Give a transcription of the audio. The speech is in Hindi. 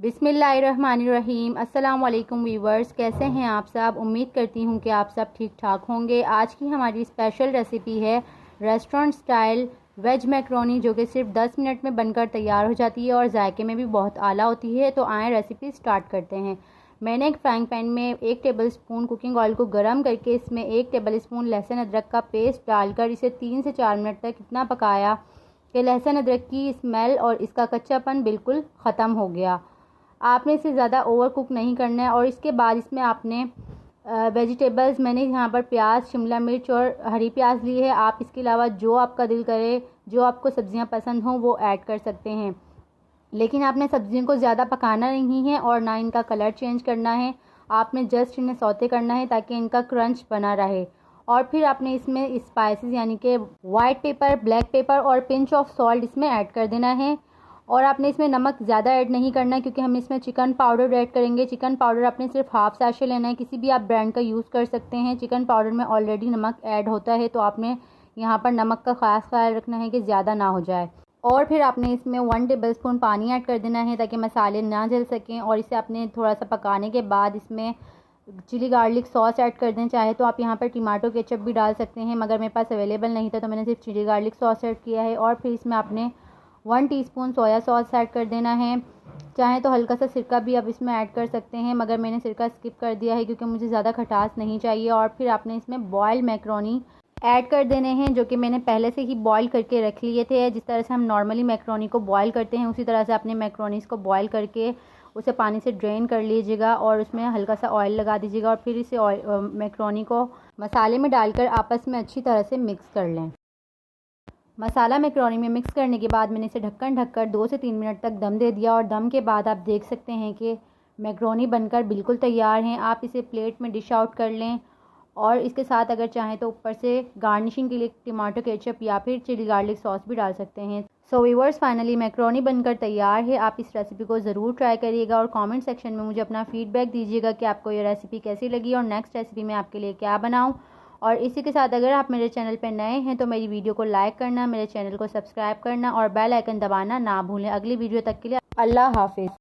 बिस्मिल्लाहिर्रहमानिर्रहीम। अस्सलाम वालेकुम वीवर्स, कैसे हैं आप सब। उम्मीद करती हूँ कि आप सब ठीक ठाक होंगे। आज की हमारी स्पेशल रेसिपी है रेस्टोरेंट स्टाइल वेज मैक्रोनी, जो कि सिर्फ 10 मिनट में बनकर तैयार हो जाती है और जायके में भी बहुत आला होती है। तो आएँ रेसिपी स्टार्ट करते हैं। मैंने एक फ्राइंग पैन में 1 टेबल स्पून कुकिंग ऑयल को गर्म करके इसमें 1 टेबल स्पून लहसुन अदरक का पेस्ट डालकर इसे 3 से 4 मिनट तक इतना पकाया कि लहसुन अदरक की स्मेल और इसका कच्चापन बिल्कुल ख़त्म हो गया। आपने इसे ज़्यादा ओवर कुक नहीं करना है। और इसके बाद इसमें आपने वेजिटेबल्स, मैंने यहाँ पर प्याज, शिमला मिर्च और हरी प्याज ली है। आप इसके अलावा जो आपका दिल करे, जो आपको सब्ज़ियाँ पसंद हों वो ऐड कर सकते हैं, लेकिन आपने सब्ज़ियों को ज़्यादा पकाना नहीं है और ना इनका कलर चेंज करना है। आपने जस्ट इन्हें सौते करना है ताकि इनका क्रंच बना रहे। और फिर आपने इसमें स्पाइसेस यानी कि वाइट पेपर, ब्लैक पेपर और पिंच ऑफ सॉल्ट इसमें ऐड कर देना है। और आपने इसमें नमक ज़्यादा ऐड नहीं करना है क्योंकि हम इसमें चिकन पाउडर ऐड करेंगे। चिकन पाउडर आपने सिर्फ हाफ सैशे लेना है, किसी भी आप ब्रांड का यूज़ कर सकते हैं। चिकन पाउडर में ऑलरेडी नमक ऐड होता है, तो आपने यहाँ पर नमक का ख़ास ख्याल रखना है कि ज़्यादा ना हो जाए। और फिर आपने इसमें 1 टेबल स्पून पानी ऐड कर देना है ताकि मसाले ना जल सकें। और इसे आपने थोड़ा सा पकाने के बाद इसमें चिली गार्लिक सॉस ऐड कर दें। चाहे तो आप यहाँ पर टमाटो केचप भी डाल सकते हैं, मगर मेरे पास अवेलेबल नहीं था तो मैंने सिर्फ चिली गार्लिक सॉस ऐड किया है। और फिर इसमें आपने 1 टीस्पून सोया सॉस ऐड कर देना है। चाहे तो हल्का सा सिरका भी आप इसमें ऐड कर सकते हैं, मगर मैंने सिरका स्किप कर दिया है क्योंकि मुझे ज़्यादा खटास नहीं चाहिए। और फिर आपने इसमें बॉयल्ड मैक्रोनी ऐड कर देने हैं, जो कि मैंने पहले से ही बॉईल करके रख लिए थे। जिस तरह से हम नॉर्मली मैक्रोनी को बॉईल करते हैं, उसी तरह से अपने मैक्रोनीस को बॉईल करके उसे पानी से ड्रेन कर लीजिएगा और उसमें हल्का सा ऑयल लगा दीजिएगा। और फिर इसे मैक्रोनी को मसाले में डालकर आपस में अच्छी तरह से मिक्स कर लें। मसाला मैक्रोनी में मिक्स करने के बाद मैंने इसे ढक्कन ढककर 2 से 3 मिनट तक दम दे दिया। और दम के बाद आप देख सकते हैं कि मैक्रोनी बनकर बिल्कुल तैयार हैं। आप इसे प्लेट में डिश आउट कर लें और इसके साथ अगर चाहें तो ऊपर से गार्निशिंग के लिए टमाटो केचप या फिर चिली गार्लिक सॉस भी डाल सकते हैं। सो व्यूअर्स, फाइनली मैक्रोनी बनकर तैयार है। आप इस रेसिपी को ज़रूर ट्राई करिएगा और कमेंट सेक्शन में मुझे अपना फीडबैक दीजिएगा कि आपको ये रेसिपी कैसी लगी और नेक्स्ट रेसिपी में आपके लिए क्या बनाऊं। और इसी के साथ अगर आप मेरे चैनल पर नए हैं तो मेरी वीडियो को लाइक करना, मेरे चैनल को सब्सक्राइब करना और बेल आइकन दबाना ना भूलें। अगली वीडियो तक के लिए अल्लाह हाफिज़।